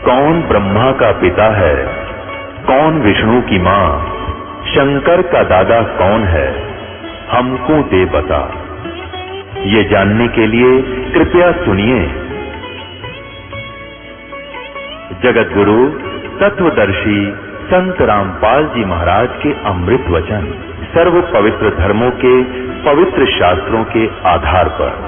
कौन ब्रह्मा का पिता है, कौन विष्णु की मां, शंकर का दादा कौन है, हमको दे बता। ये जानने के लिए कृपया सुनिए। जगत गुरु तत्वदर्शी संत रामपाल जी महाराज के अमृत वचन सर्व पवित्र धर्मों के पवित्र शास्त्रों के आधार पर।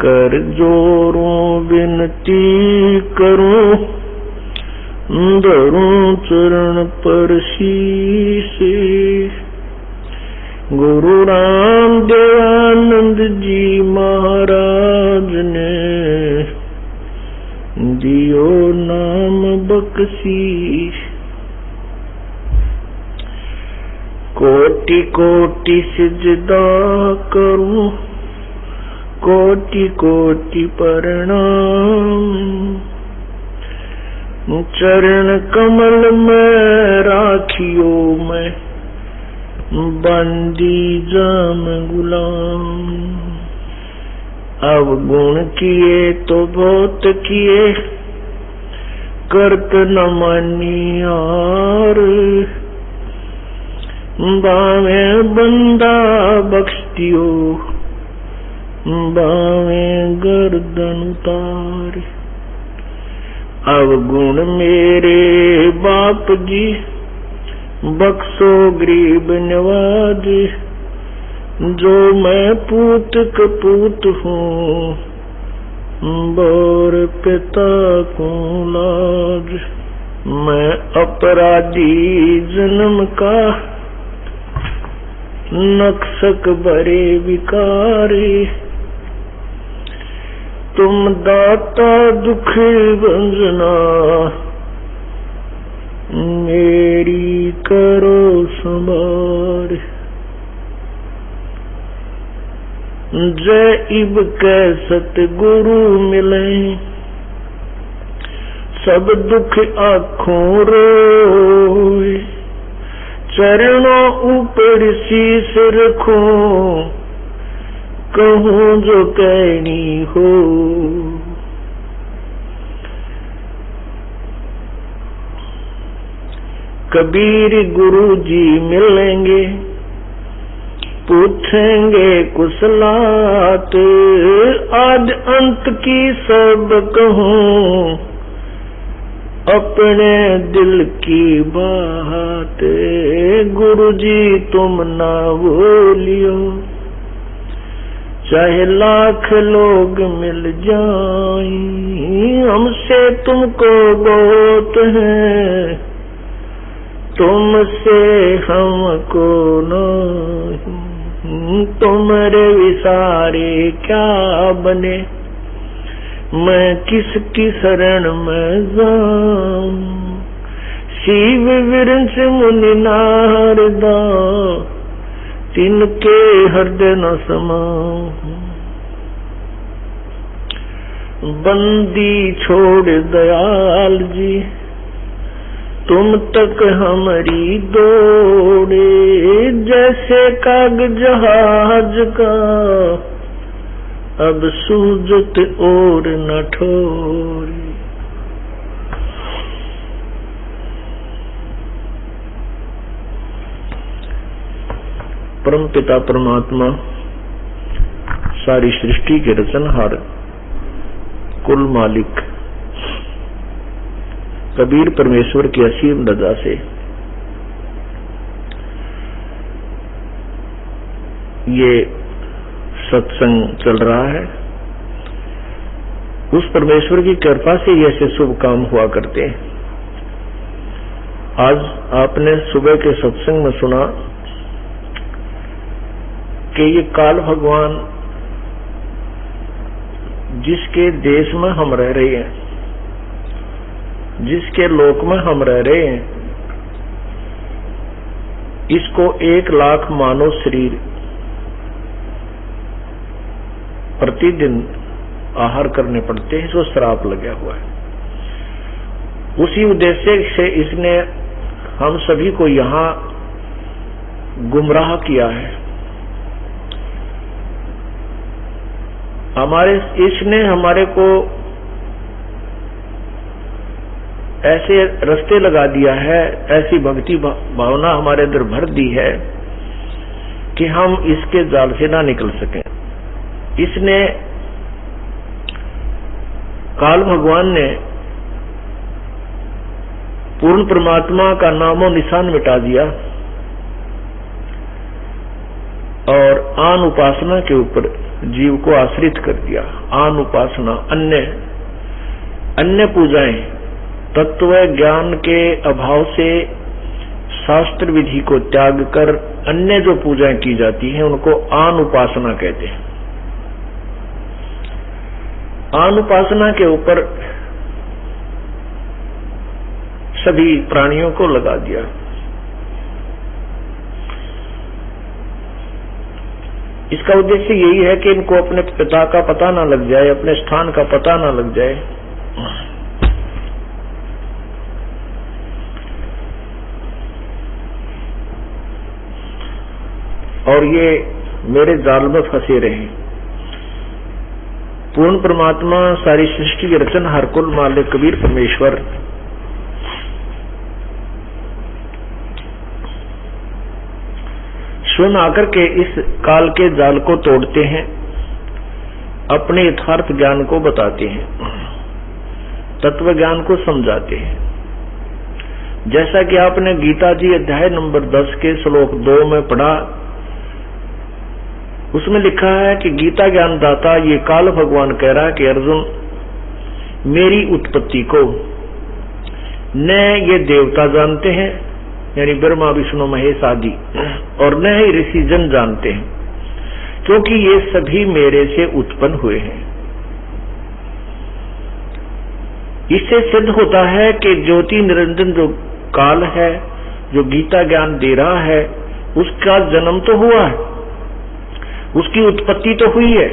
कर जोरों विनती करूं, धरूं चरण पर शीश। गुरु राम दयानंद जी महाराज ने दियो नाम बख्शीश। कोटि कोटि सिजदा करूं, कोटि कोटि प्रणाम। चरण कमल में राखियो मैं, बंदी जाम गुलाम। अवगुण किए तो बहुत किए, करत न मानियार। बावे बंदा बख्श दियो, बावे गर्दन उतार। अवगुण मेरे बाप जी, बख्शो गरीब नवाज। जो मैं पूत कपूत हूँ, बोर पिता को लाज। मैं अपराधी जन्म का, नक्सक बरे विकारी। तुम दाता दुख भंजना, मेरी करो संभार। जय इब के सतगुरु मिले, सब दुख आँखों रोए। चरणों ऊपर शीश रखूं, कहूं जो कहनी हो। कबीर गुरु जी मिलेंगे, पूछेंगे कुशलात। आज अंत की सब कहूं, अपने दिल की बात। गुरु जी तुम ना भूलियो, चाहे लाख लोग मिल जाएं। हमसे तुमको बहुत है, तुमसे हमको नहीं। तुम्हारे विसारे क्या बने, मैं किसकी शरण में जाऊं। शिव विरंच मुनि नारदा, तिनके हृदय न समाऊं। बंदी छोड़ दयाल जी, तुम तक हमारी दौड़े। जैसे कागज जहाज का, अब सूझत और न ठोरे। परम पिता परमात्मा, सारी सृष्टि के रचनहार, कुल मालिक कबीर परमेश्वर की असीम रजा से ये सत्संग चल रहा है, उस परमेश्वर की कृपा से ही ऐसे शुभ काम हुआ करते हैं। आज आपने सुबह के सत्संग में सुना कि ये काल भगवान जिसके देश में हम रह रहे हैं, जिसके लोक में हम रह रहे हैं, इसको 1 लाख मानव शरीर प्रतिदिन आहार करने पड़ते हैं, इसको श्राप लगा हुआ है। उसी उद्देश्य से इसने हम सभी को यहां गुमराह किया है। इसने हमारे को ऐसे रास्ते लगा दिया है, ऐसी भक्ति भावना हमारे अंदर भर दी है कि हम इसके जाल से ना निकल सकें। इसने काल भगवान ने पूर्ण परमात्मा का नामो निशान मिटा दिया और आन उपासना के ऊपर जीव को आश्रित कर दिया। आन उपासना, अन्य पूजाएं, तत्व ज्ञान के अभाव से शास्त्र विधि को त्याग कर अन्य जो पूजाएं की जाती हैं उनको आन उपासना कहते हैं। आन उपासना के ऊपर सभी प्राणियों को लगा दिया। इसका उद्देश्य यही है कि इनको अपने पिता का पता ना लग जाए, अपने स्थान का पता ना लग जाए। और ये मेरे जाल में फंसे रहे। पूर्ण परमात्मा सारी सृष्टि की रचनहार कुल मालिक कबीर परमेश्वर स्वयं आकर के इस काल के जाल को तोड़ते हैं, अपने यथार्थ ज्ञान को बताते हैं, तत्व ज्ञान को समझाते हैं। जैसा कि आपने गीता जी अध्याय नंबर 10 के श्लोक 2 में पढ़ा, उसमें लिखा है कि गीता ज्ञान दाता ये काल भगवान कह रहा है कि अर्जुन, मेरी उत्पत्ति को न ये देवता जानते हैं, यानी ब्रह्मा विष्णु महेश आदि, और न ही ऋषि जन जानते हैं, क्योंकि ये सभी मेरे से उत्पन्न हुए हैं। इससे सिद्ध होता है कि ज्योति निरंजन जो काल है, जो गीता ज्ञान दे रहा है, उसका जन्म तो हुआ है, उसकी उत्पत्ति तो हुई है,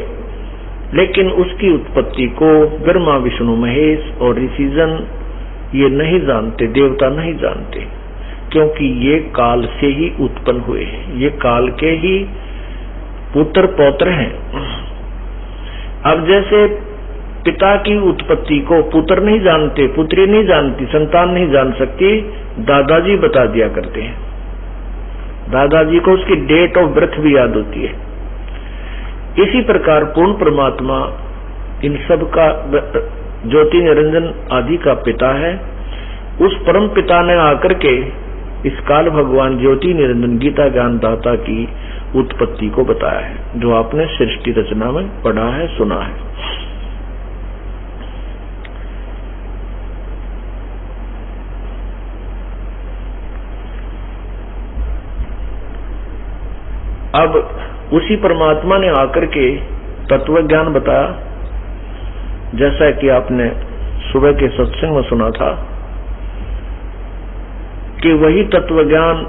लेकिन उसकी उत्पत्ति को ब्रह्मा विष्णु महेश और ऋषिजन ये नहीं जानते, देवता नहीं जानते, क्योंकि ये काल से ही उत्पन्न हुए हैं, ये काल के ही पुत्र पौत्र हैं। अब जैसे पिता की उत्पत्ति को पुत्र नहीं जानते, पुत्री नहीं जानती, संतान नहीं जान सकती, दादाजी बता दिया करते हैं। दादाजी को उसकी डेट ऑफ बर्थ भी याद होती है। इसी प्रकार पूर्ण परमात्मा इन सब का ज्योति निरंजन आदि का पिता है। उस परम पिता ने आकर के इस काल भगवान ज्योति निरंजन गीता ज्ञान दाता की उत्पत्ति को बताया है, जो आपने सृष्टि रचना में पढ़ा है, सुना है। अब उसी परमात्मा ने आकर के तत्व ज्ञान बताया, जैसा कि आपने सुबह के सत्संग में सुना था कि वही तत्व ज्ञान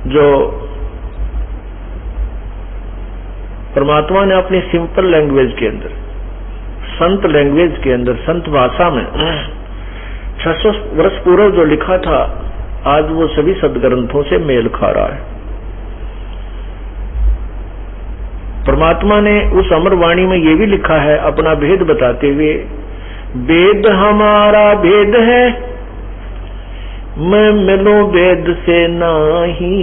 जो परमात्मा ने अपनी सिंपल लैंग्वेज के अंदर, संत लैंग्वेज के अंदर, संत भाषा में 600 वर्ष पूर्व जो लिखा था, आज वो सभी सदग्रंथों से मेल खा रहा है। परमात्मा ने उस अमर वाणी में ये भी लिखा है, अपना भेद बताते हुए, वेद हमारा भेद है, मैं मिलूं वेद से नाही।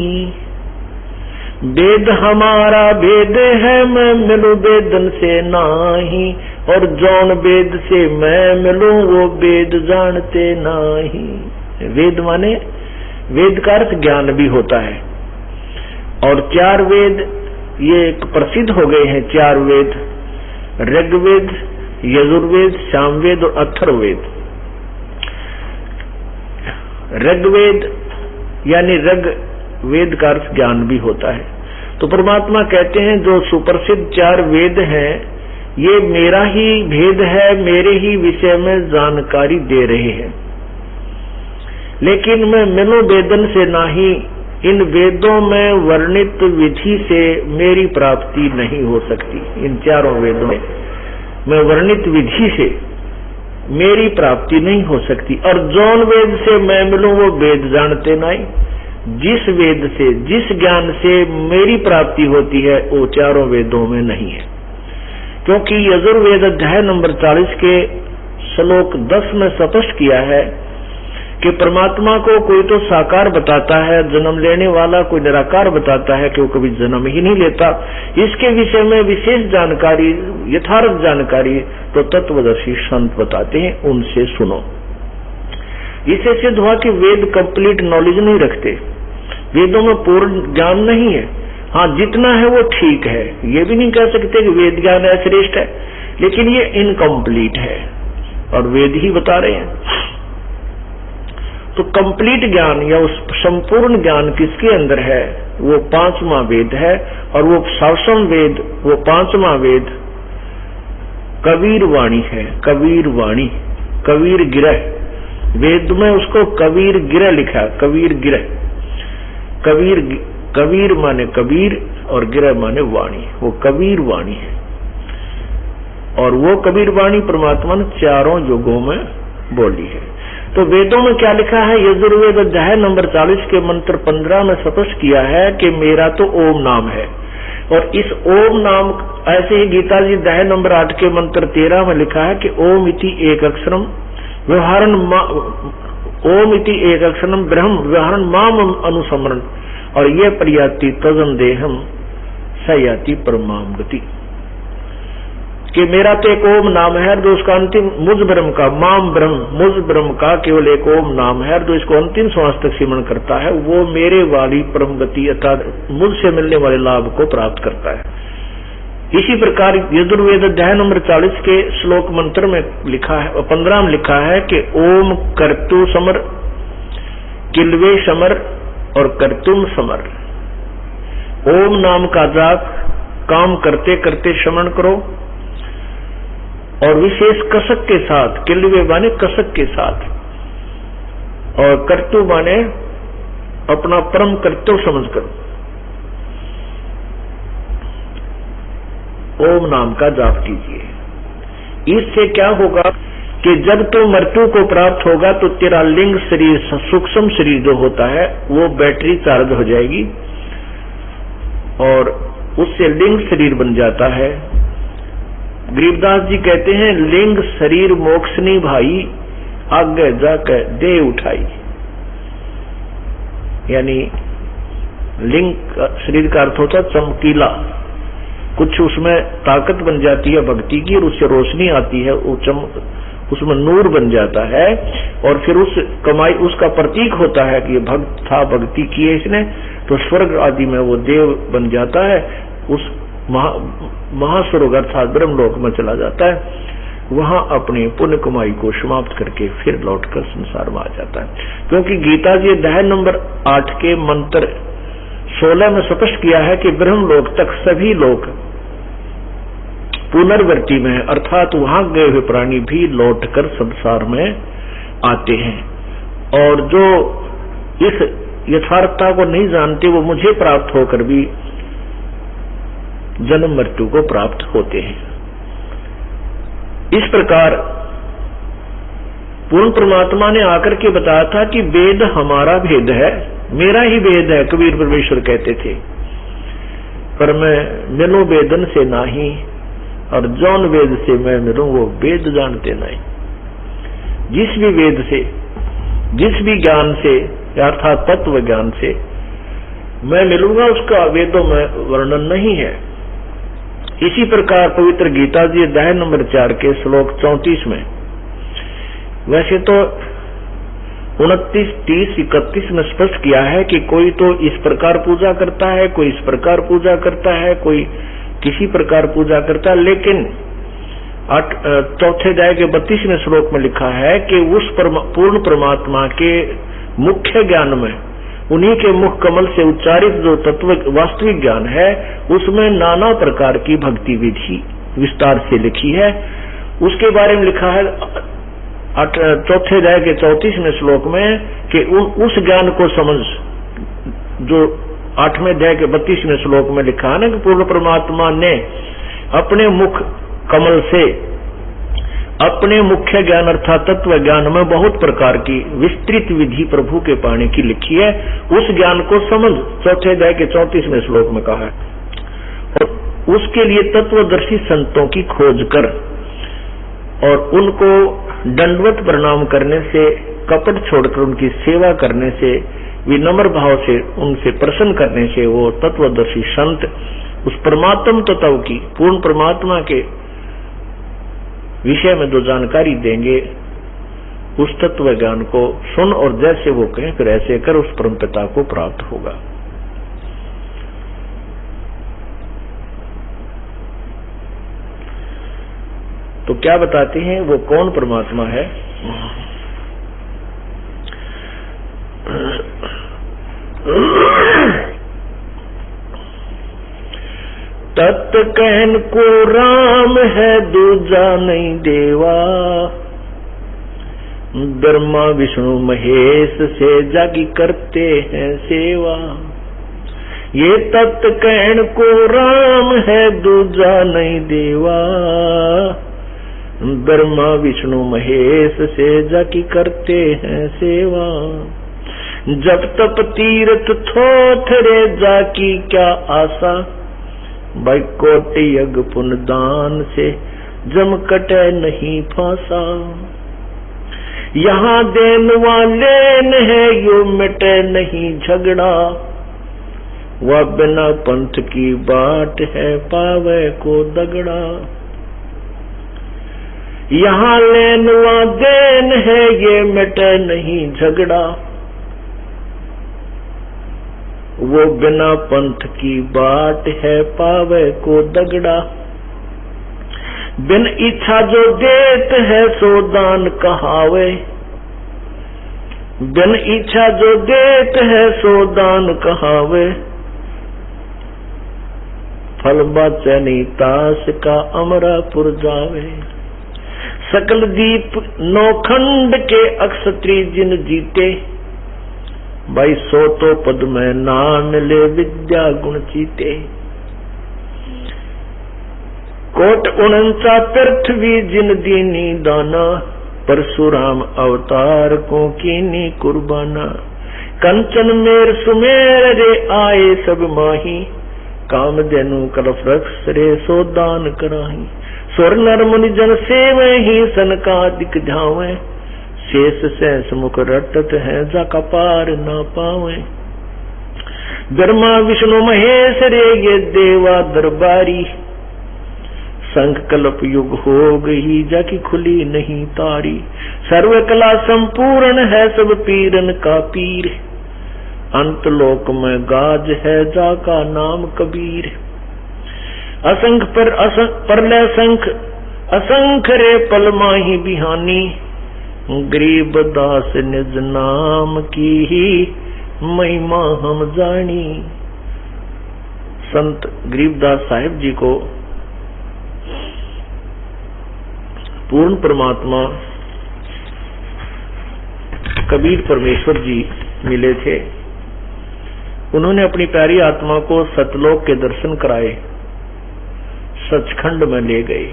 वेद हमारा भेद है, मैं मिलूं वेदन से नाही। और जौन वेद से मैं मिलूं वो वेद जानते नाही। वेद माने, वेद का अर्थ ज्ञान भी होता है। और 4 वेद ये एक प्रसिद्ध हो गए हैं 4 वेद, ऋग्वेद, यजुर्वेद, सामवेद और अथर्ववेद। ऋग्वेद यानी ऋग वेद का अर्थ ज्ञान भी होता है। तो परमात्मा कहते हैं जो सुप्रसिद्ध 4 वेद हैं ये मेरा ही भेद है, मेरे ही विषय में जानकारी दे रहे हैं, लेकिन मैं मनोवेदन से नहीं, इन वेदों में वर्णित विधि से मेरी प्राप्ति नहीं हो सकती। इन 4 वेदों में वर्णित विधि से मेरी प्राप्ति नहीं हो सकती। और जौन वेद से मैं मिलूं वो वेद जानते नहीं। जिस वेद से, जिस ज्ञान से मेरी प्राप्ति होती है वो 4 वेदों में नहीं है। क्योंकि यजुर्वेद अध्याय नंबर 40 के श्लोक 10 में स्पष्ट किया है कि परमात्मा को कोई तो साकार बताता है जन्म लेने वाला, कोई निराकार बताता है कि वो कभी जन्म ही नहीं लेता। इसके विषय में विशेष जानकारी, यथार्थ जानकारी तो तत्वदर्शी संत बताते हैं, उनसे सुनो। इससे सिद्ध हुआ कि वेद कंप्लीट नॉलेज नहीं रखते, वेदों में पूर्ण ज्ञान नहीं है। हाँ, जितना है वो ठीक है, ये भी नहीं कह सकते कि वेद ज्ञान है श्रेष्ठ है, लेकिन ये इनकम्प्लीट है और वेद ही बता रहे हैं। तो कंप्लीट ज्ञान या उस संपूर्ण ज्ञान किसके अंदर है? वो 5वां वेद है। और वो 7वां वेद, वो 5वां वेद कबीर वाणी है। कबीर वाणी, कबीर गिरह, वेद में उसको कबीर गिरह लिखा, कबीर गिरह। कबीर माने कबीर और गिरह माने वाणी, वो कबीर वाणी है। और वो कबीर वाणी परमात्मा ने 4 युगों में बोली है। तो वेदों में क्या लिखा है? यजुर्वेद अध्याय नंबर 40 के मंत्र 15 में स्पष्ट किया है कि मेरा तो ओम नाम है। और इस ओम नाम, ऐसे ही गीता जी अध्याय नंबर 8 के मंत्र 13 में लिखा है कि ओम इति एक अक्षरम व्यवहारन, ओम इति एक अक्षरम ब्रह्म व्यवहारन माम अनुसमरण, और ये प्रयाति तजन देहम सयाति परमाम गति। कि मेरा तो एक ओम नाम है, जो उसका अंतिम मुझ ब्रह्म का, माम ब्रह्म, मुझ ब्रह्म का केवल एक ओम नाम है, जो इसको अंतिम श्वास तक सिमरण करता है वो मेरे वाली परम गति अर्थात मुझसे मिलने वाले लाभ को प्राप्त करता है। इसी प्रकार यजुर्वेद अध्याय नंबर 40 के श्लोक मंत्र में लिखा है, 15 में लिखा है कि ओम कर्तु समर, किलवे समर और कर्तुम समर। ओम नाम का जाप काम करते करते श्रवण करो और विशेष कसक के साथ, किलवे माने कसक के साथ, और कर्तु माने अपना परम कर्तव्य समझ कर ओम नाम का जाप कीजिए। इससे क्या होगा कि जब तो मृत्यु को प्राप्त होगा तो तेरा लिंग शरीर, सूक्ष्म शरीर जो होता है वो बैटरी चार्ज हो जाएगी और उससे लिंग शरीर बन जाता है। गरीबदास जी कहते हैं लिंग शरीर मोक्षनी भाई, आगे जाकर दे उठाई। यानी लिंग शरीर का अर्थ होता चमकीला, कुछ उसमें ताकत बन जाती है भक्ति की और उससे रोशनी आती है, उसमें नूर बन जाता है और फिर उस कमाई उसका प्रतीक होता है कि ये भक्त था, भक्ति की है इसने, तो स्वर्ग आदि में वो देव बन जाता है, उस महास्वर्ग अर्थात ब्रह्मलोक में चला जाता है, वहां अपनी पुण्य कमाई को समाप्त करके फिर लौटकर संसार में आ जाता है। क्योंकि गीता जी अध्याय नंबर 8 के मंत्र 16 में स्पष्ट किया है कि ब्रह्मलोक तक सभी लोग पुनर्वृत्ति में अर्थात वहां गए हुए प्राणी भी लौटकर संसार में आते हैं, और जो इस यथार्थता को नहीं जानते वो मुझे प्राप्त होकर भी जन्म मृत्यु को प्राप्त होते हैं। इस प्रकार पूर्ण परमात्मा ने आकर के बताया था कि वेद हमारा भेद है, मेरा ही भेद है, कबीर परमेश्वर कहते थे, पर मैं मिलो वेदन से नाही, और जौन वेद से मैं मिलूं वो वेद जानते नहीं। जिस भी वेद से, जिस भी ज्ञान से अर्थात तत्व ज्ञान से मैं मिलूंगा उसका वेदों में वर्णन नहीं है। इसी प्रकार पवित्र गीता जी अध्याय नंबर 4 के श्लोक 34 में, वैसे तो 29, 30, 31 में स्पष्ट किया है कि कोई तो इस प्रकार पूजा करता है, कोई इस प्रकार पूजा करता है, कोई किसी प्रकार पूजा करता है। लेकिन चौथे अध्याय के 32वें श्लोक में लिखा है कि उस पूर्ण परमात्मा के मुख्य ज्ञान में, उन्हीं के मुख कमल से उच्चारित जो तत्व वास्तविक ज्ञान है, उसमें नाना प्रकार की भक्ति विधि विस्तार से लिखी है। उसके बारे में लिखा है चौथे अध्याय के 34वें श्लोक में कि उस ज्ञान को समझ, जो 8वें अध्याय के 32वें श्लोक में लिखा है ना कि पूर्ण परमात्मा ने अपने मुख कमल से अपने मुख्य ज्ञान अर्थात तत्व ज्ञान में बहुत प्रकार की विस्तृत विधि प्रभु के पाने की लिखी है। उस ज्ञान को समझ चौथे अध्याय के 34वें श्लोक में कहा है। और उसके लिए तत्वदर्शी संतों की खोज कर और उनको दंडवत प्रणाम करने से, कपट छोड़कर उनकी सेवा करने से, विनम्र भाव से उनसे प्रसन्न करने से वो तत्वदर्शी संत उस परमात्म तत्व की, पूर्ण परमात्मा के विषय में जो जानकारी देंगे, उस तत्व ज्ञान को सुन और जैसे वो कहें फिर ऐसे कर उस परम पिता को प्राप्त होगा। तो क्या बताते हैं वो कौन परमात्मा है? तत् कहन को राम है, दूजा नहीं देवा, ब्रह्मा विष्णु महेश से जागी करते हैं सेवा। ये तत् कहन को राम है, दूजा नहीं देवा, ब्रह्मा विष्णु महेश से जाकी करते हैं सेवा। जब तप तीर्थ थोथरे जाकी क्या आशा, बैकोट यज्ञ पुण्य दान से जम कटे नहीं फांसा। यहाँ देन वाले है यो मिटे नहीं झगड़ा, वह बिना पंथ की बाट है पावे को दगड़ा। यहाँ लेन व देन है ये मिटे नहीं झगड़ा, वो बिना पंथ की बाट है पावे को दगड़ा। बिन इच्छा जो देत है सो दान कहावे, बिन इच्छा जो देत है सो दान कहावे। फल बाचे नहीं तास का अमरापुर जावे। सकल दीप नौखंड के अक्षत्री जिन जीते, भाई सो तो पद में नाम ले विद्या गुण चीते। कोट 49 पृथ्वी जिन दीनी दाना, परशुराम अवतार को कीनी कुर्बाना। कंचन मेर सुमेर रे आए सब माही, काम देनु कलफ रक्ष रे सो दान कराही। स्वर नर मुनि जन सेवे ही सन का दिख ध्यावे, शेष सहस मुख रटत है जाका पार ना पावे। ब्रह्मा विष्णु महेश रे ये देवा दरबारी, संख कल्प युग हो गई जाकी खुली नहीं तारी। सर्व कला संपूर्ण है सब पीरन का पीर, अंत लोक में गाज है जाका नाम कबीर। असंख पर लय संख असंख रे पल माही बिहानी, गरीब दास निज नाम की ही महिमा हम जानी। संत गरीबदास साहिब जी को पूर्ण परमात्मा कबीर परमेश्वर जी मिले थे। उन्होंने अपनी प्यारी आत्मा को सतलोक के दर्शन कराए, सचखंड में ले गए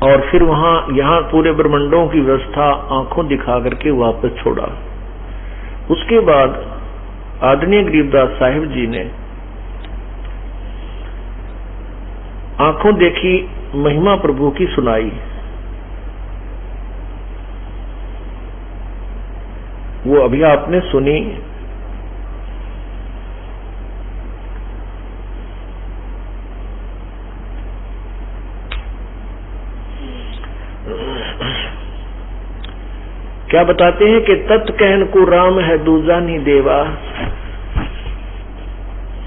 और फिर यहाँ पूरे ब्रह्मंडों की व्यवस्था आंखों दिखा करके वापस छोड़ा। उसके बाद आदरणीय गरीबदास साहिब जी ने आंखों देखी महिमा प्रभु की सुनाई। वो अभी आपने सुनी। क्या बताते हैं कि तत् कहन को राम है दूजा नहीं देवा,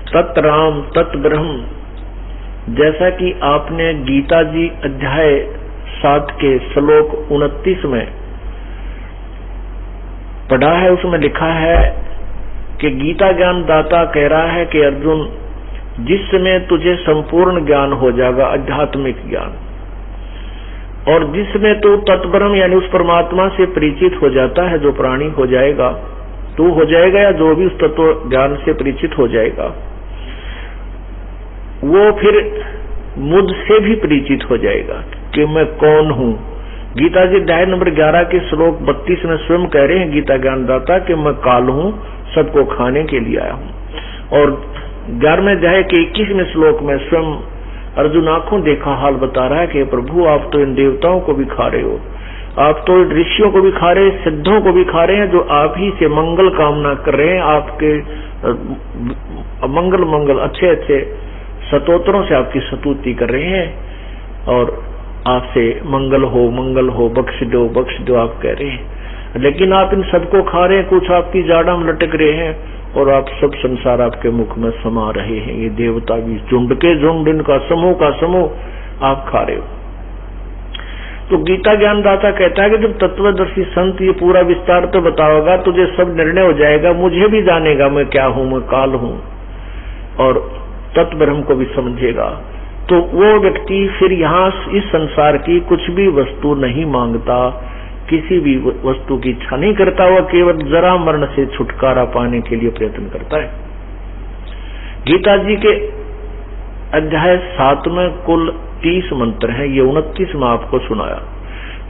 तत् राम तत् ब्रह्म। जैसा कि आपने गीता जी अध्याय 7 के श्लोक 29 में पढ़ा है, उसमें लिखा है कि गीता ज्ञान दाता कह रहा है कि अर्जुन, जिस समय तुझे संपूर्ण ज्ञान हो जाएगा, आध्यात्मिक ज्ञान, और जिसमें तू तत्ब्रह्म यानी उस परमात्मा से परिचित हो जाता है, जो प्राणी हो जाएगा, तू हो जाएगा या जो भी उस तत्व ज्ञान से परिचित हो जाएगा, वो फिर मुझसे भी परिचित हो जाएगा कि मैं कौन हूं। गीता जी अध्याय नंबर 11 के श्लोक 32 में स्वयं कह रहे हैं गीता ज्ञानदाता कि मैं काल हूं, सबको खाने के लिए आया हूं। और 11वें अध्याय के 21वें श्लोक में स्वयं अर्जुन आंखों देखा हाल बता रहा है कि प्रभु, आप तो इन देवताओं को भी खा रहे हो, आप तो ऋषियों को भी खा रहे हैं, सिद्धों को भी खा रहे हैं, जो आप ही से मंगल कामना कर रहे हैं, आपके मंगल अच्छे अच्छे स्तोत्रों से आपकी स्तुति कर रहे हैं और आपसे मंगल हो, बख्श दो आप कह रहे हैं। लेकिन आप इन सबको खा रहे हैं, कुछ आपकी जाड़ा में लटक रहे हैं और आप सब संसार आपके मुख में समा रहे हैं। ये देवता भी झुंड के झुंड, इनका समूह का समूह आप खा रहे हो। तो गीता ज्ञानदाता कहता है कि जब तत्वदर्शी संत ये पूरा विस्तार तो बताओगा, तुझे सब निर्णय हो जाएगा, मुझे भी जानेगा मैं क्या हूं, मैं काल हूं, और तत्ब्रह्म को भी समझेगा। तो वो व्यक्ति फिर यहाँ इस संसार की कुछ भी वस्तु नहीं मांगता, किसी भी वस्तु की इच्छा नहीं करता, वह केवल जरा मरण से छुटकारा पाने के लिए प्रयत्न करता है। गीता जी के अध्याय 7 में कुल 30 मंत्र हैं, ये 29 में आपको सुनाया।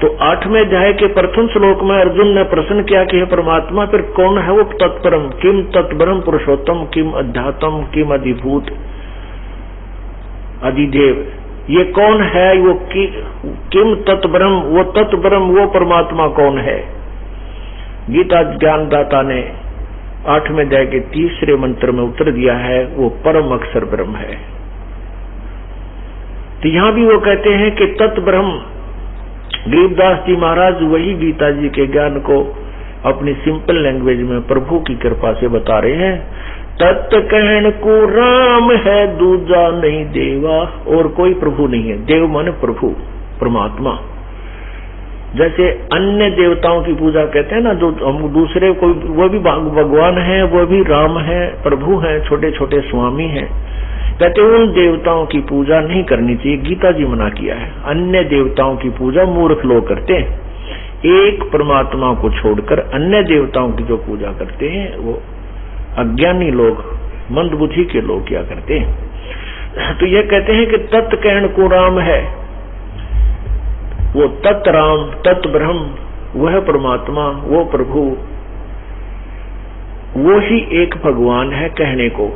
तो 8वें अध्याय के प्रथम श्लोक में अर्जुन ने प्रश्न किया कि हे परमात्मा, फिर कौन है वो तत्परम, किम तत्ब्रह्म पुरुषोत्तम, किम अध्यात्म, किम अधिभूत अधिदेव। ये कौन है वो किम तत्ब्रह्म, वो तत्ब्रह्म, वो परमात्मा कौन है? गीता ज्ञानदाता ने 8वें अध्याय के 3रे मंत्र में उत्तर दिया है, वो परम अक्षर ब्रह्म है। तो यहां भी वो कहते हैं कि तत्ब्रह्म, गरीबदास जी महाराज वही गीता जी के ज्ञान को अपनी सिंपल लैंग्वेज में प्रभु की कृपा से बता रहे हैं। तत् कहन को राम है दूजा नहीं देवा, और कोई प्रभु नहीं है। देव माने प्रभु, परमात्मा। जैसे अन्य देवताओं की पूजा कहते हैं ना, जो हम दूसरे कोई, वो भी भगवान है, वो भी राम है, प्रभु है, छोटे छोटे स्वामी हैं, कहते उन देवताओं की पूजा नहीं करनी चाहिए। गीता जी मना किया है। अन्य देवताओं की पूजा मूर्ख लोग करते हैं। एक परमात्मा को छोड़कर अन्य देवताओं की जो पूजा करते हैं वो अज्ञानी लोग, मंदबुद्धि के लोग क्या करते हैं। तो ये कहते हैं कि तत् कहन को राम है, वो तत् राम तत् ब्रह्म, वह परमात्मा, वो प्रभु, वो ही एक भगवान है कहने को,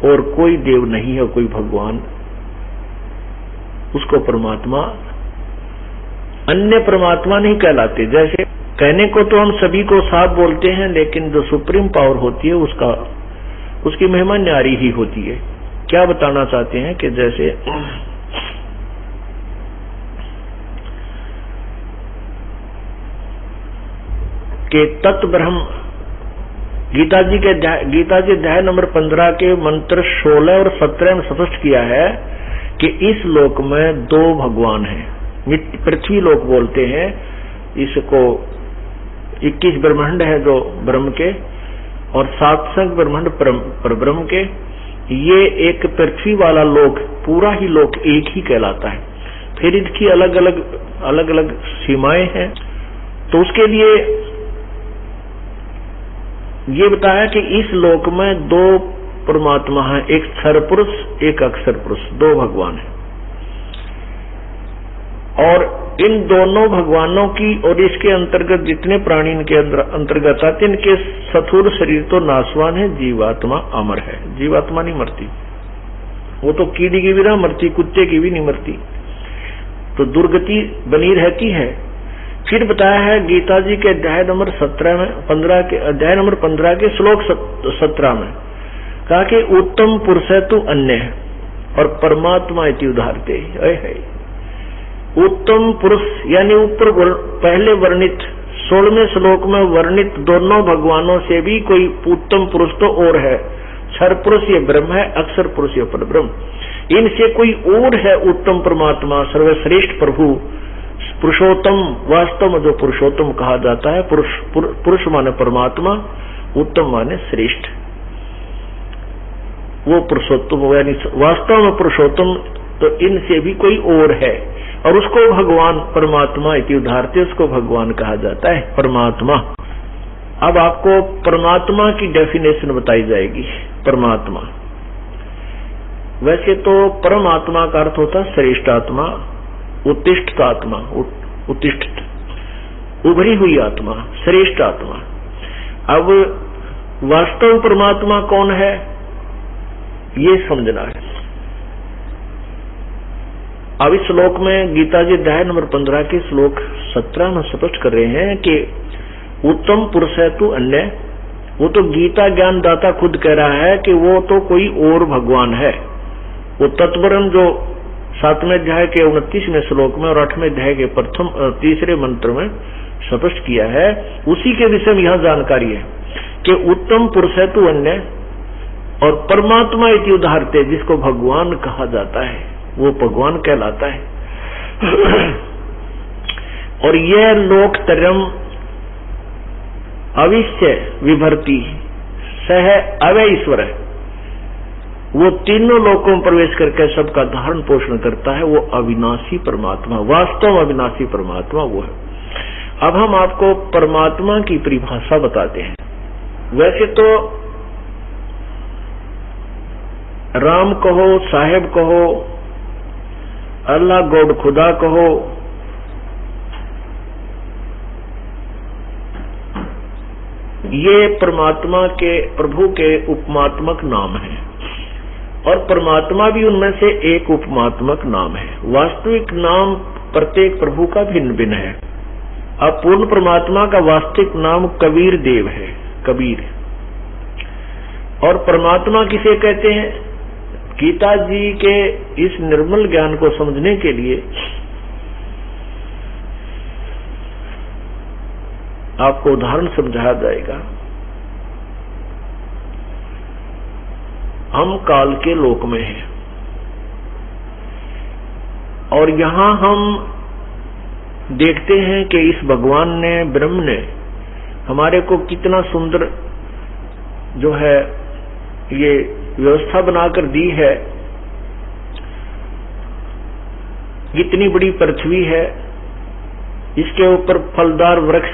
और कोई देव नहीं है, कोई भगवान, उसको परमात्मा, अन्य परमात्मा नहीं कहलाते। जैसे कहने को तो हम सभी को साफ बोलते हैं, लेकिन जो सुप्रीम पावर होती है उसकी महिमा न्यारी ही होती है। क्या बताना चाहते हैं कि जैसे कि तत् ब्रह्म, गीता जी अध्याय नंबर 15 के मंत्र 16 और 17 में स्पष्ट किया है कि इस लोक में 2 भगवान हैं। पृथ्वी लोक बोलते हैं इसको, 21 ब्रह्मांड है जो ब्रह्म के, और 7 संग ब्रह्मांड पर ब्रह्म के। ये एक पृथ्वी वाला लोक, पूरा ही लोक एक ही कहलाता है। फिर इसकी अलग अलग सीमाएं हैं। तो उसके लिए ये बताया कि इस लोक में 2 परमात्मा हैं, एक क्षर पुरुष, एक अक्षर पुरुष, 2 भगवान हैं। और इन दोनों भगवानों की और इसके अंतर्गत जितने प्राणी इनके अंतर्गत आते, इनके स्थूल शरीर तो नाशवान है, जीवात्मा अमर है। जीवात्मा नहीं मरती, वो तो कीड़ी की भी ना मरती, कुत्ते की भी नहीं मरती, तो दुर्गति बनी रहती है। फिर बताया है गीता जी के अध्याय नंबर 15 के श्लोक 17 में कहा कि उत्तम पुरुष है तू अन्य है और परमात्मा इति उदाहरते है। उत्तम पुरुष यानी ऊपर पहले वर्णित 16वें श्लोक में वर्णित दोनों भगवानों से भी कोई उत्तम पुरुष तो और है। क्षर पुरुष ये ब्रह्म है, अक्षर पुरुष ये परब्रह्म। इनसे कोई और है उत्तम परमात्मा, सर्वश्रेष्ठ प्रभु, पुरुषोत्तम। वास्तव में जो पुरुषोत्तम कहा जाता है, पुरुष माने परमात्मा, उत्तम माने श्रेष्ठ, वो पुरुषोत्तम यानी वास्तव में पुरुषोत्तम। तो इनसे भी कोई और है और उसको भगवान परमात्मा इति उदाहरते, उसको भगवान कहा जाता है, परमात्मा। अब आपको परमात्मा की डेफिनेशन बताई जाएगी। परमात्मा वैसे तो परमात्मा का अर्थ होता है श्रेष्ठ आत्मा, उत्तिष्ठ आत्मा, उत्तिष्ठ उभरी हुई आत्मा, श्रेष्ठ आत्मा। अब वास्तव परमात्मा कौन है ये समझना है। अब इस श्लोक में गीता जी अध्याय नंबर 15 के श्लोक 17 में स्पष्ट कर रहे हैं कि उत्तम पुरुष है तू अन्य। वो तो गीता ज्ञान दाता खुद कह रहा है कि वो तो कोई और भगवान है। वो तत्वरन जो 7वें अध्याय के 29वें श्लोक में और 8वें अध्याय के तीसरे मंत्र में स्पष्ट किया है, उसी के विषय में यह जानकारी है कि उत्तम पुरुष है तू अन्य और परमात्मा इति उदाहरते, जिसको भगवान कहा जाता है वो भगवान कहलाता है। और यह लोकत्रयम् अविश्य विभर्ति सह अवय ईश्वर है। वो तीनों लोकों में प्रवेश करके सबका धारण पोषण करता है। वो अविनाशी परमात्मा, वास्तव अविनाशी परमात्मा वो है। अब हम आपको परमात्मा की परिभाषा बताते हैं। वैसे तो राम कहो, साहेब कहो, अल्लाह गॉड खुदा कहो, ये परमात्मा के प्रभु के उपमात्मक नाम है और परमात्मा भी उनमें से एक उपमात्मक नाम है। वास्तविक नाम प्रत्येक प्रभु का भिन्न भिन्न है। अब पूर्ण परमात्मा का वास्तविक नाम कबीर देव है, कबीर। और परमात्मा किसे कहते हैं? गीता जी के इस निर्मल ज्ञान को समझने के लिए आपको उदाहरण समझाया जाएगा। हम काल के लोक में हैं और यहां हम देखते हैं कि इस भगवान ने, ब्रह्म ने हमारे को कितना सुंदर जो है ये व्यवस्था बनाकर दी है। इतनी बड़ी पृथ्वी है, इसके ऊपर फलदार वृक्ष,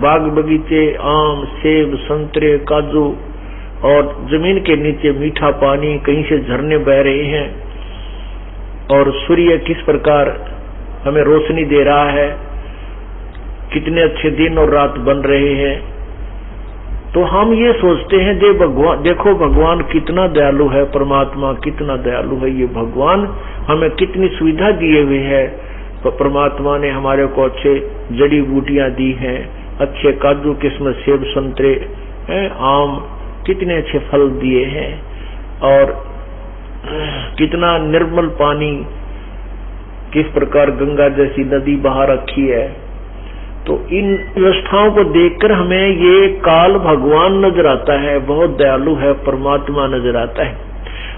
बाग बगीचे, आम, सेब, संतरे, काजू और जमीन के नीचे मीठा पानी, कहीं से झरने बह रहे हैं और सूर्य किस प्रकार हमें रोशनी दे रहा है, कितने अच्छे दिन और रात बन रहे हैं। तो हम ये सोचते हैं देखो भगवान कितना दयालु है, परमात्मा कितना दयालु है। ये भगवान हमें कितनी सुविधा दिए हुए है। तो परमात्मा ने हमारे को अच्छे जड़ी बूटियां दी हैं, अच्छे काजू किस्म, सेब, संतरे, आम, कितने अच्छे फल दिए हैं और कितना निर्मल पानी, किस प्रकार गंगा जैसी नदी बहा रखी है। तो इन व्यवस्थाओं को देखकर हमें ये काल भगवान नजर आता है, बहुत दयालु है, परमात्मा नजर आता है।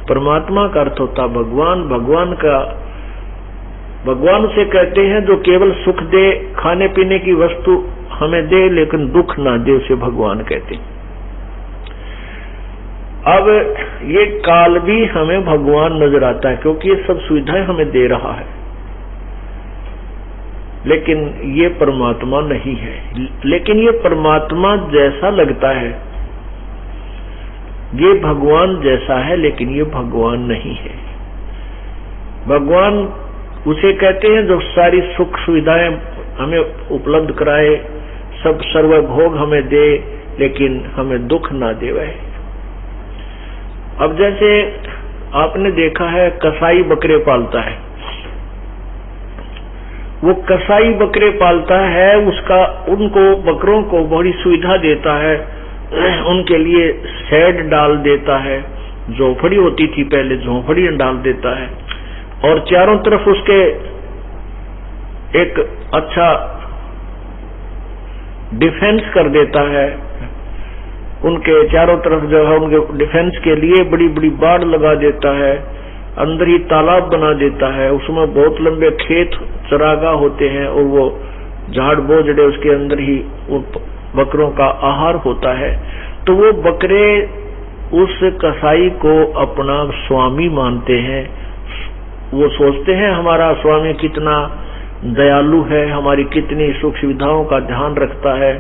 परमात्मा का अर्थ होता भगवान। भगवान से कहते हैं जो केवल सुख दे, खाने पीने की वस्तु हमें दे लेकिन दुख ना दे, उसे भगवान कहते हैं। अब ये काल भी हमें भगवान नजर आता है क्योंकि ये सब सुविधाएं हमें दे रहा है, लेकिन ये परमात्मा नहीं है। लेकिन ये परमात्मा जैसा लगता है, ये भगवान जैसा है, लेकिन ये भगवान नहीं है। भगवान उसे कहते हैं जो सारी सुख सुविधाएं हमें उपलब्ध कराए, सब सर्वभोग हमें दे, लेकिन हमें दुख ना देवे। अब जैसे आपने देखा है कसाई बकरे पालता है, वो कसाई बकरे पालता है, उनको बकरों को बड़ी सुविधा देता है, उनके लिए शेड डाल देता है, झोपड़ी होती थी पहले, झोपड़ी डाल देता है और चारों तरफ उसके एक अच्छा डिफेंस कर देता है, उनके चारों तरफ जो है उनके डिफेंस के लिए बड़ी बड़ी बाड़ लगा देता है, अंदर ही तालाब बना देता है, उसमें बहुत लंबे खेत चरागाह होते हैं और वो झाड़ बोझड़े उसके अंदर ही बकरों का आहार होता है। तो वो बकरे उस कसाई को अपना स्वामी मानते हैं। वो सोचते हैं हमारा स्वामी कितना दयालु है, हमारी कितनी सुख सुविधाओं का ध्यान रखता है,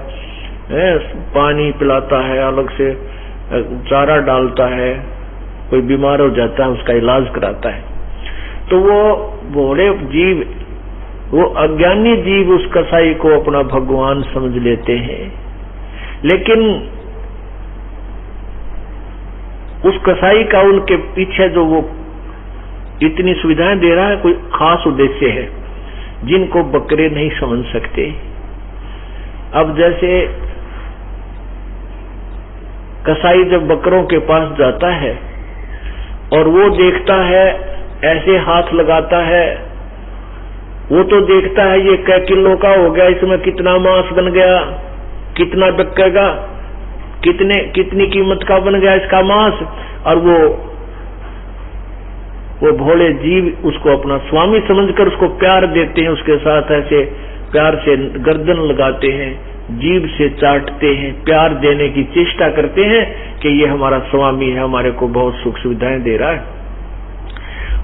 पानी पिलाता है, अलग से चारा डालता है, कोई बीमार हो जाता है उसका इलाज कराता है। तो वो भोले जीव, वो अज्ञानी जीव उस कसाई को अपना भगवान समझ लेते हैं। लेकिन उस कसाई का उनके पीछे जो वो इतनी सुविधाएं दे रहा है, कोई खास उद्देश्य है जिनको बकरे नहीं समझ सकते। अब जैसे कसाई जब बकरों के पास जाता है और वो देखता है, ऐसे हाथ लगाता है, वो तो देखता है ये कै किलो का हो गया, इसमें कितना मांस बन गया, कितना बिकेगा, कितनी कीमत का बन गया इसका मांस। और वो भोले जीव उसको अपना स्वामी समझकर उसको प्यार देते हैं, उसके साथ ऐसे प्यार से गर्दन लगाते हैं, जीभ से चाटते हैं, प्यार देने की चेष्टा करते हैं कि ये हमारा स्वामी है, हमारे को बहुत सुख सुविधाएं दे रहा है।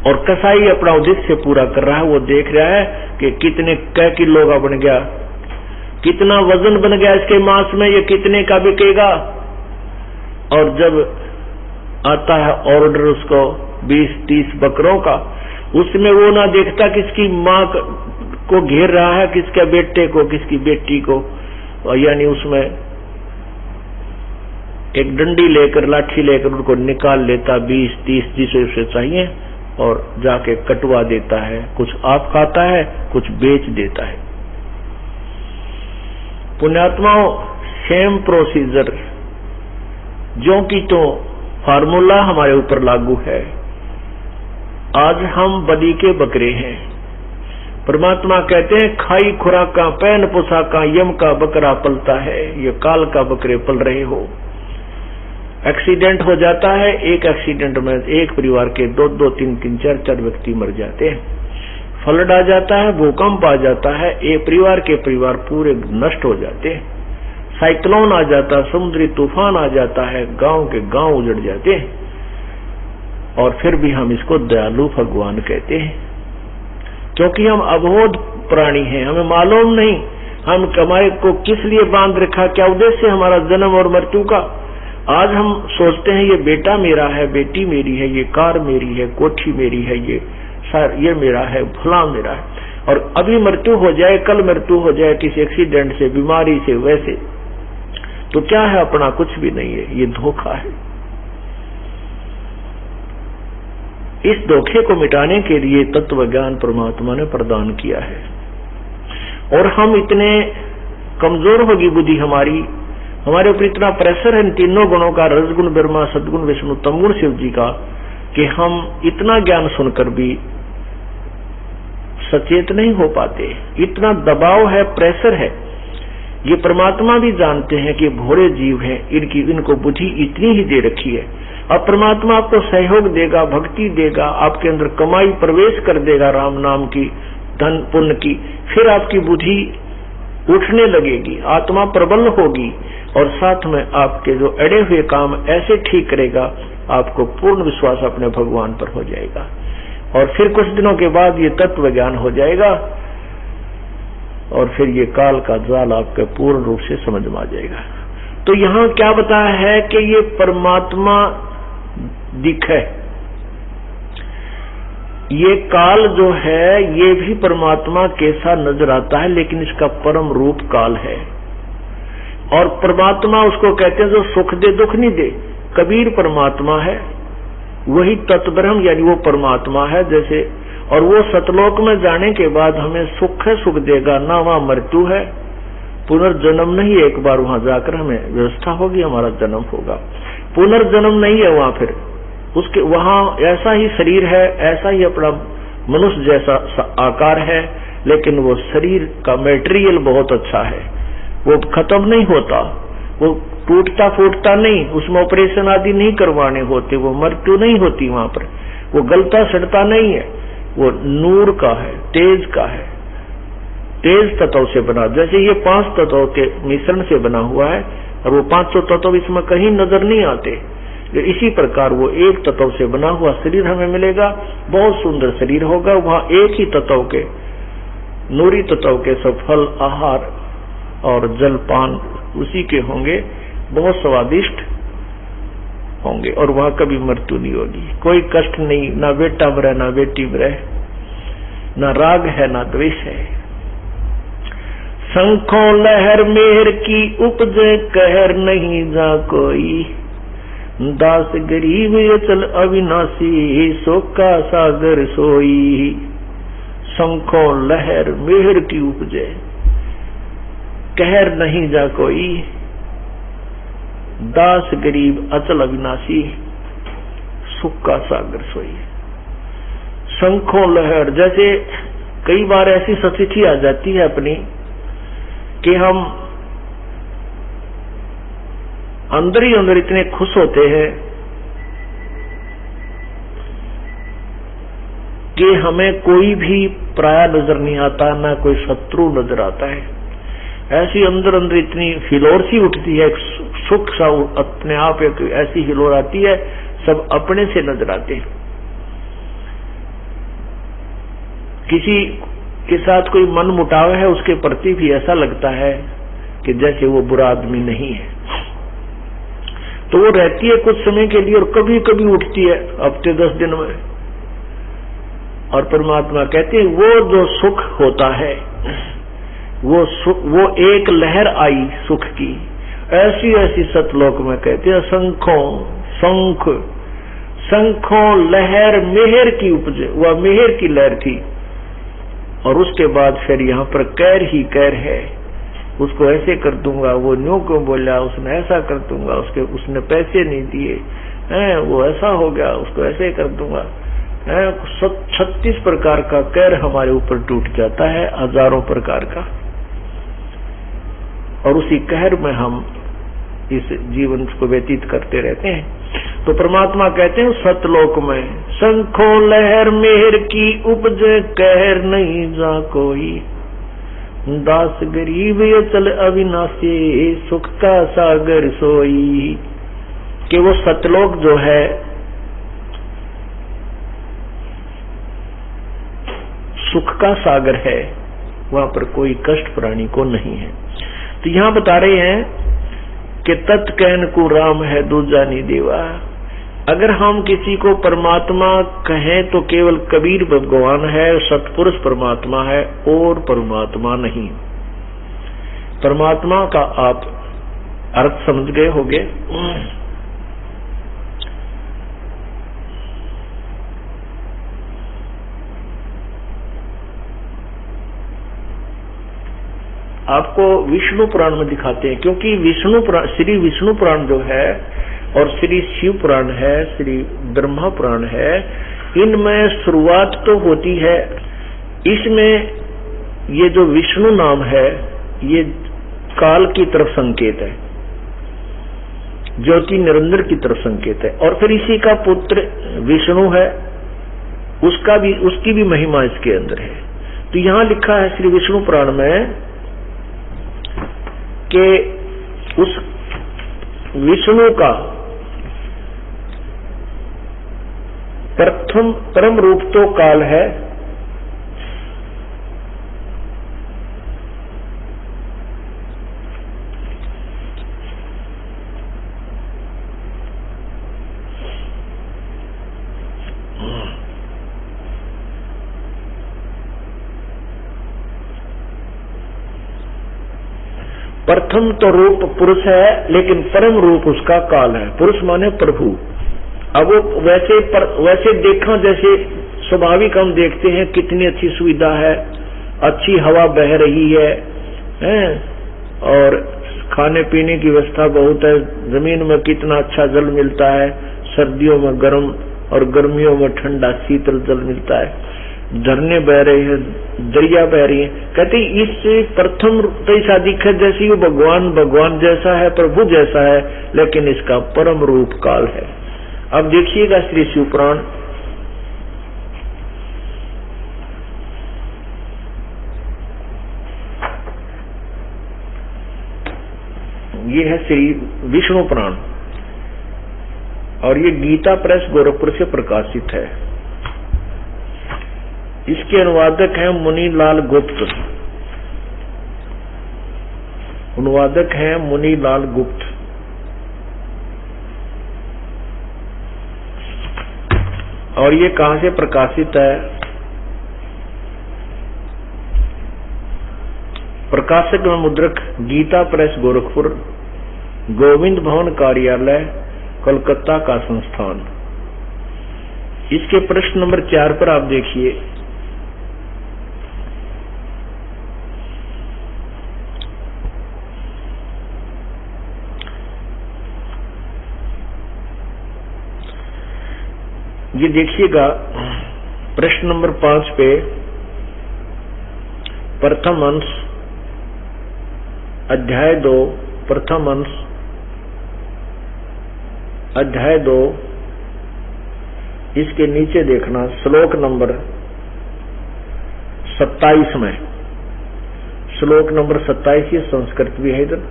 और कसाई अपना उद्देश्य पूरा कर रहा है, वो देख रहा है कि कितने कै किलो का बन गया, कितना वजन बन गया इसके मांस में, ये कितने का बिकेगा। और जब आता है ऑर्डर उसको 20-30 बकरों का, उसमें वो ना देखता किसकी माँ को घेर रहा है, किसके बेटे को, किसकी बेटी को, यानी उसमें एक डंडी लेकर, लाठी लेकर उनको निकाल लेता 20-30 जिसे उसे चाहिए और जाके कटवा देता है। कुछ आप खाता है, कुछ बेच देता है। पुण्यात्माओं, सेम प्रोसीजर जो कि तो फार्मूला हमारे ऊपर लागू है। आज हम बलि के बकरे हैं। परमात्मा कहते हैं खाई खुराका पैन पोशाका यम का बकरा पलता है, ये काल का बकरे पल रहे हो। एक्सीडेंट हो जाता है, एक एक्सीडेंट में एक परिवार के 2-2, 3-3, 4-4 व्यक्ति मर जाते हैं। फ्लड आ जाता है, भूकंप आ जाता है, एक परिवार के परिवार पूरे नष्ट हो जाते हैं। साइक्लोन आ जाता है, समुद्री तूफान आ जाता है, गांव के गांव उजड़ जाते हैं। और फिर भी हम इसको दयालु भगवान कहते हैं, क्योंकि हम अबोध प्राणी हैं, हमें मालूम नहीं हम हमारे को किस लिए बांध रखा, क्या उद्देश्य हमारा जन्म और मृत्यु का। आज हम सोचते हैं ये बेटा मेरा है, बेटी मेरी है, ये कार मेरी है, कोठी मेरी है, ये मेरा है, फला मेरा है, और अभी मृत्यु हो जाए, कल मृत्यु हो जाए किसी एक्सीडेंट से, बीमारी से, वैसे तो क्या है अपना, कुछ भी नहीं है, ये धोखा है। इस धोखे को मिटाने के लिए तत्व ज्ञान परमात्मा ने प्रदान किया है। और हम इतने कमजोर होगी बुद्धि हमारी, हमारे ऊपर इतना प्रेशर है इन तीनों गुणों का, रजगुण ब्रह्मा, सदगुण विष्णु, तमगुण शिव जी का, कि हम इतना ज्ञान सुनकर भी सचेत नहीं हो पाते। इतना दबाव है, प्रेशर है। ये परमात्मा भी जानते हैं कि भोले जीव हैं, इनको बुद्धि इतनी ही दे रखी है। अब परमात्मा आपको सहयोग देगा, भक्ति देगा, आपके अंदर कमाई प्रवेश कर देगा राम नाम की, धन पुण्य की, फिर आपकी बुद्धि उठने लगेगी, आत्मा प्रबल होगी, और साथ में आपके जो अड़े हुए काम ऐसे ठीक करेगा, आपको पूर्ण विश्वास अपने भगवान पर हो जाएगा। और फिर कुछ दिनों के बाद ये तत्व ज्ञान हो जाएगा, और फिर ये काल का जाल आपके पूर्ण रूप से समझ में आ जाएगा। तो यहाँ क्या बताया है कि ये परमात्मा दिखे, ये काल जो है ये भी परमात्मा कैसा नजर आता है, लेकिन इसका परम रूप काल है। और परमात्मा उसको कहते हैं जो सुख दे दुख नहीं दे। कबीर परमात्मा है, वही तत्ब्रह्म यानी वो परमात्मा है जैसे। और वो सतलोक में जाने के बाद हमें सुख है, सुख देगा ना, वहां मृत्यु है, पुनर्जन्म नहीं है। एक बार वहां जाकर हमें व्यवस्था होगी, हमारा जन्म होगा, पुनर्जन्म नहीं है वहां। फिर उसके वहां ऐसा ही शरीर है, ऐसा ही अपना मनुष्य जैसा आकार है, लेकिन वो शरीर का मटेरियल बहुत अच्छा है, वो खत्म नहीं होता, वो टूटता फूटता नहीं, उसमें ऑपरेशन आदि नहीं करवाने होते, वो मृत्यु नहीं होती वहां पर, वो गलता सड़ता नहीं है, वो नूर का है, तेज का है, तेज तत्व से बना। जैसे ये 5 तत्वों के मिश्रण से बना हुआ है और वो 500 तत्व इसमें कहीं नजर नहीं आते, इसी प्रकार वो एक तत्व से बना हुआ शरीर हमें मिलेगा। बहुत सुंदर शरीर होगा, वहां एक ही तत्व के, नूरी तत्व के सब फल आहार और जलपान उसी के होंगे, बहुत स्वादिष्ट होंगे और वहां कभी मृत्यु नहीं होगी, कोई कष्ट नहीं, ना बेटा मरे ना बेटी मरे, ना राग है ना द्वेष है। शंखों लहर मेहर की उपजे कहर नहीं जा कोई, दास गरीब अचल अविनाशी शोक का सागर सोई। शंखों लहर मेहर की उपजे कहर नहीं जा कोई, दास गरीब अचल अविनाशी सुख का सागर सोई। शंखों लहर, जैसे कई बार ऐसी स्थिति आ जाती है अपनी कि हम अंदर ही अंदर इतने खुश होते हैं कि हमें कोई भी पराया नजर नहीं आता, ना कोई शत्रु नजर आता है। ऐसी अंदर अंदर इतनी हिलोर सी उठती है, सुख सा अपने आप एक ऐसी हिलोर आती है, सब अपने से नजर आते हैं। किसी के साथ कोई मन मुटाव है, उसके प्रति भी ऐसा लगता है कि जैसे वो बुरा आदमी नहीं है। तो वो रहती है कुछ समय के लिए और कभी कभी उठती है हफ्ते 10 दिन में। और परमात्मा कहते हैं वो जो सुख होता है, वो एक लहर आई सुख की, ऐसी ऐसी सतलोक में कहते हैं शंखों लहर मेहर की उपजे, वह मेहर की लहर थी। और उसके बाद फिर यहाँ पर कैर ही कैर है, उसको ऐसे कर दूंगा, वो न्यू क्यों बोला, उसने ऐसा कर दूंगा, उसने पैसे नहीं दिए हैं, वो ऐसा हो गया, उसको ऐसे कर दूंगा। 36 प्रकार का कैर हमारे ऊपर टूट जाता है, हजारों प्रकार का, और उसी कहर में हम इस जीवन को व्यतीत करते रहते हैं। तो परमात्मा कहते हैं सतलोक में शंखों लहर मेहर की उपजे कहर नहीं जा कोई, दास गरीब अचल अविनाशी सुख का सागर सोई। कि वो सतलोक जो है सुख का सागर है, वहां पर कोई कष्ट प्राणी को नहीं है। तो यहां बता रहे हैं कि तत् कहन को राम है दूजा नहीं देवा। अगर हम किसी को परमात्मा कहें तो केवल कबीर भगवान है, सतपुरुष परमात्मा है और परमात्मा नहीं। परमात्मा का आप अर्थ समझ गए होंगे। आपको विष्णु पुराण में दिखाते हैं, क्योंकि विष्णु पुराण, श्री विष्णु पुराण जो है और श्री शिव पुराण है, श्री ब्रह्मा पुराण है, इनमें शुरुआत तो होती है, इसमें ये जो विष्णु नाम है ये काल की तरफ संकेत है, ज्योति निरंजन की तरफ संकेत है। और फिर इसी का पुत्र विष्णु है, उसकी भी महिमा इसके अंदर है। तो यहां लिखा है श्री विष्णु पुराण में कि उस विष्णु का प्रथम परम रूप तो काल है, प्रथम तो रूप पुरुष है, लेकिन परम रूप उसका काल है। पुरुष माने प्रभु। अब वो वैसे देखा जैसे स्वाभाविक हम देखते हैं कितनी अच्छी सुविधा है, अच्छी हवा बह रही है, और खाने पीने की व्यवस्था बहुत है, जमीन में कितना अच्छा जल मिलता है, सर्दियों में गर्म और गर्मियों में ठंडा शीतल जल मिलता है। झरने बह रहे हैं, दरिया बह रही है। कहते इस प्रथम तो ऐसा दिखे जैसे वो भगवान जैसा है, प्रभु जैसा है, लेकिन इसका परम रूप काल है। अब देखिएगा श्री शिव पुराण, ये है श्री विष्णु पुराण और ये गीता प्रेस गोरखपुर से प्रकाशित है। इसके अनुवादक हैं मुनीलाल गुप्त, अनुवादक हैं मुनीलाल गुप्त। और ये कहां से प्रकाशित है? प्रकाशक एवं मुद्रक गीता प्रेस गोरखपुर, गोविंद भवन कार्यालय, कोलकाता का संस्थान। इसके प्रश्न नंबर 4 पर आप देखिए, ये देखिएगा प्रश्न नंबर 5 पे प्रथम अंश अध्याय 2, प्रथम अंश अध्याय 2, इसके नीचे देखना श्लोक नंबर 27 में, श्लोक नंबर 27 ये संस्कृत भी है, इधर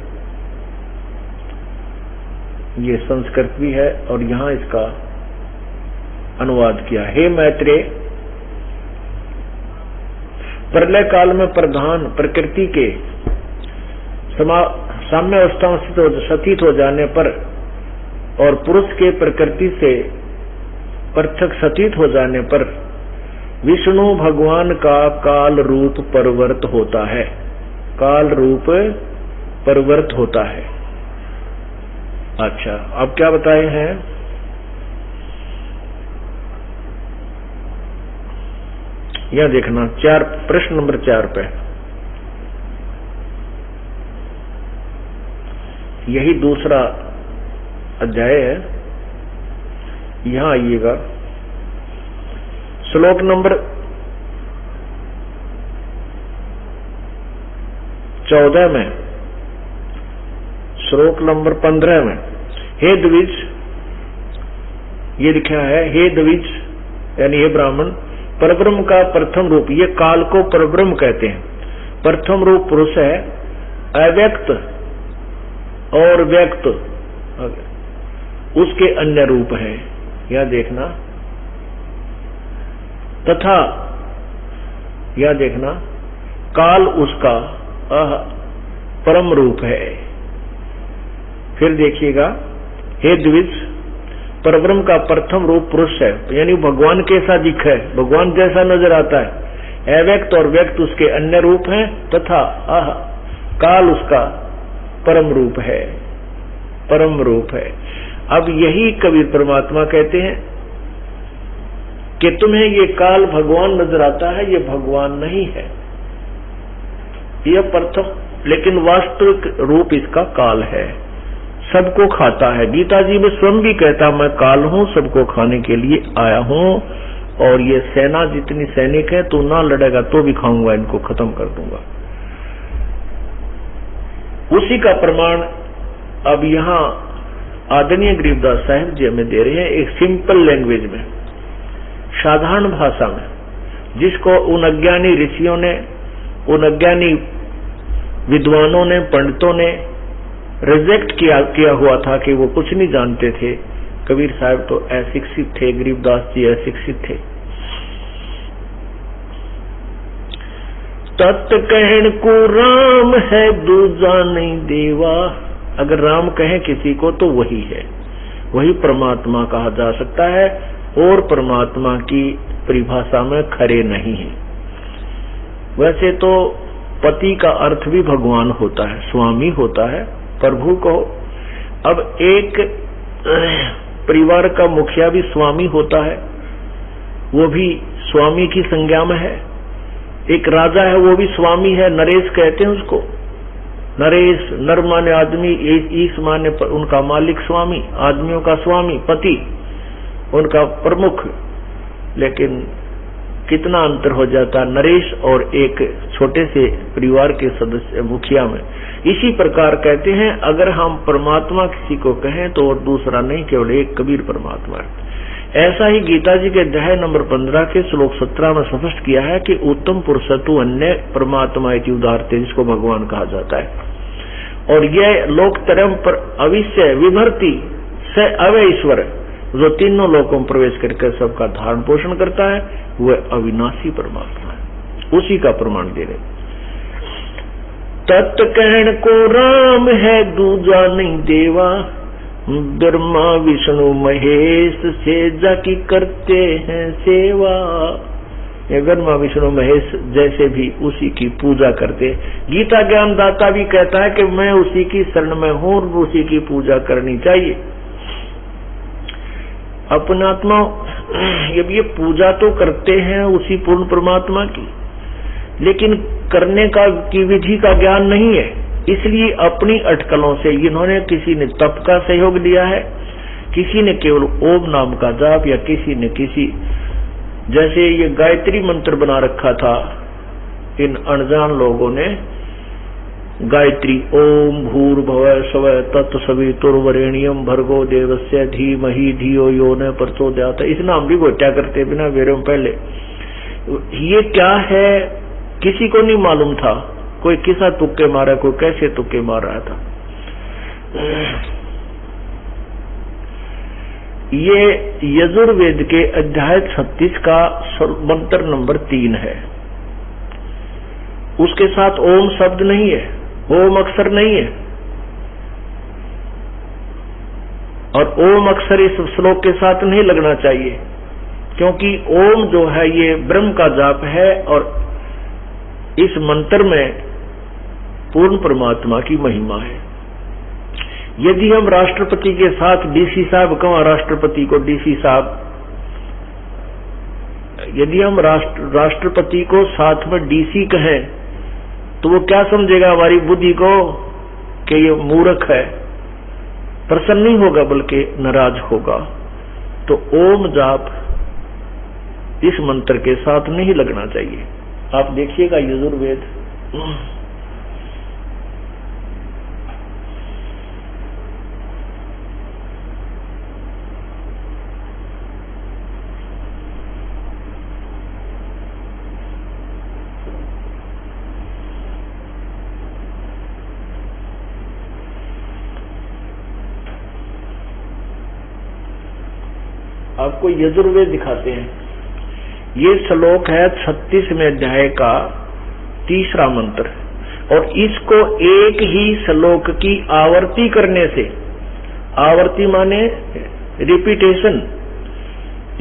ये संस्कृत भी है और यहां इसका अनुवाद किया। हे मैत्रेय, प्रलय काल में प्रधान प्रकृति के साम्य अवस्था में सतीत हो जाने पर और पुरुष के प्रकृति से पृथक सतीत हो जाने पर विष्णु भगवान का काल रूप परिवर्त होता है, काल रूप परिवर्त होता है। अच्छा, अब क्या बताए हैं? यह देखना 4, प्रश्न नंबर 4 पे, यही दूसरा अध्याय है। यहां आइएगा श्लोक नंबर 14 में, श्लोक नंबर 15 में, हे द्विज, ये लिखा है, हे द्विज यानी हे ब्राह्मण, परब्रह्म का प्रथम रूप, ये काल को परब्रह्म कहते हैं। प्रथम रूप पुरुष है, अव्यक्त और व्यक्त उसके अन्य रूप है, यह देखना। तथा यह देखना काल उसका परम रूप है। फिर देखिएगा, हे द्विज, परब्रह्म का प्रथम रूप पुरुष है, यानी भगवान कैसा दिखे, भगवान जैसा नजर आता है। अव्यक्त और व्यक्त उसके अन्य रूप हैं, तथा काल उसका परम रूप है, परम रूप है। अब यही कबीर परमात्मा कहते हैं कि तुम्हें ये काल भगवान नजर आता है, ये भगवान नहीं है, यह प्रथम, लेकिन वास्तविक रूप इसका काल है, सबको खाता है। गीता जी में स्वयं भी कहता, मैं काल हूं, सबको खाने के लिए आया हूं, और ये सेना जितनी सैनिक है, तू ना लड़ेगा तो भी खाऊंगा, इनको खत्म कर दूंगा। उसी का प्रमाण अब यहां आदरणीय गरीबदास साहब जी हमें दे रहे हैं, एक सिंपल लैंग्वेज में, साधारण भाषा में, जिसको उन अज्ञानी ऋषियों ने, उन अज्ञानी विद्वानों ने, पंडितों ने रिजेक्ट किया हुआ था कि वो कुछ नहीं जानते थे। कबीर साहब तो अशिक्षित थे, गरीबदास जी अशिक्षित थे। तत् कहन को राम है, दूजा नहीं देवा। अगर राम कहें किसी को तो वही है, वही परमात्मा कहा जा सकता है, और परमात्मा की परिभाषा में खरे नहीं है। वैसे तो पति का अर्थ भी भगवान होता है, स्वामी होता है, प्रभु को। अब एक परिवार का मुखिया भी स्वामी होता है, वो भी स्वामी की संज्ञा में है। एक राजा है, वो भी स्वामी है, नरेश कहते हैं उसको। नरेश, नर माने आदमी, ईश माने उनका मालिक, स्वामी, आदमियों का स्वामी, पति, उनका प्रमुख। लेकिन कितना अंतर हो जाता नरेश और एक छोटे से परिवार के सदस्य मुखिया में। इसी प्रकार कहते हैं अगर हम परमात्मा किसी को कहें तो और दूसरा नहीं, केवल एक कबीर परमात्मा है। ऐसा ही गीता जी के अध्याय नंबर 15 के श्लोक 17 में स्पष्ट किया है कि उत्तम पुरुषतु अन्य परमात्मा इति उदाहरते, जिसको भगवान कहा जाता है। और यह लोकतरम पर अविश्य विभर्ति से अवय ईश्वर, जो तीनों लोकों में प्रवेश करके सबका धारण पोषण करता है, वह अविनाशी परमात्मा है। उसी का प्रमाण दे रहे। तत् कहण को राम है दूजा नहीं देवा, ब्रह्मा विष्णु महेश से जाकी करते हैं सेवा। ये ब्रह्मा विष्णु महेश जैसे भी उसी की पूजा करते। गीता ज्ञान दाता भी कहता है कि मैं उसी की शरण में हूं, उसी की पूजा करनी चाहिए। अपनात्मा जब ये पूजा तो करते हैं उसी पूर्ण परमात्मा की, लेकिन करने की विधि का ज्ञान नहीं है। इसलिए अपनी अटकलों से इन्होंने, किसी ने तप का सहयोग लिया है, किसी ने केवल ओम नाम का जाप, या किसी ने जैसे ये गायत्री मंत्र बना रखा था इन अनजान लोगों ने, गायत्री ओम भूर्भुवः स्वः तत्सवितुर्वरेण्यं भर्गो देवस्य धीमहि धियो यो न प्रचोदयात्, इस नाम भी घोटा करते बिना वेरों पहले। ये क्या है किसी को नहीं मालूम था, कोई किसा तुक्के मारा, कोई कैसे तुक्के मार रहा था। ये यजुर्वेद के अध्याय 36 का मंत्र नंबर 3 है। उसके साथ ओम शब्द नहीं है, ओम अक्षर नहीं है, और ओम अक्षर इस श्लोक के साथ नहीं लगना चाहिए, क्योंकि ओम जो है ये ब्रह्म का जाप है, और इस मंत्र में पूर्ण परमात्मा की महिमा है। यदि हम राष्ट्रपति के साथ डीसी साहब कहें, राष्ट्रपति को डीसी साहब, यदि हम राष्ट्रपति को साथ में डीसी कहें तो वो क्या समझेगा हमारी बुद्धि को कि ये मूर्ख है, प्रसन्न नहीं होगा बल्कि नाराज होगा। तो ओम जाप इस मंत्र के साथ नहीं लगना चाहिए। आप देखिएगा यजुर्वेद आपको यजुर्वेद दिखाते हैं। ये श्लोक है 36वें अध्याय का 3रा मंत्र, और इसको एक ही श्लोक की आवर्ती करने से, आवर्ती माने रिपीटेशन,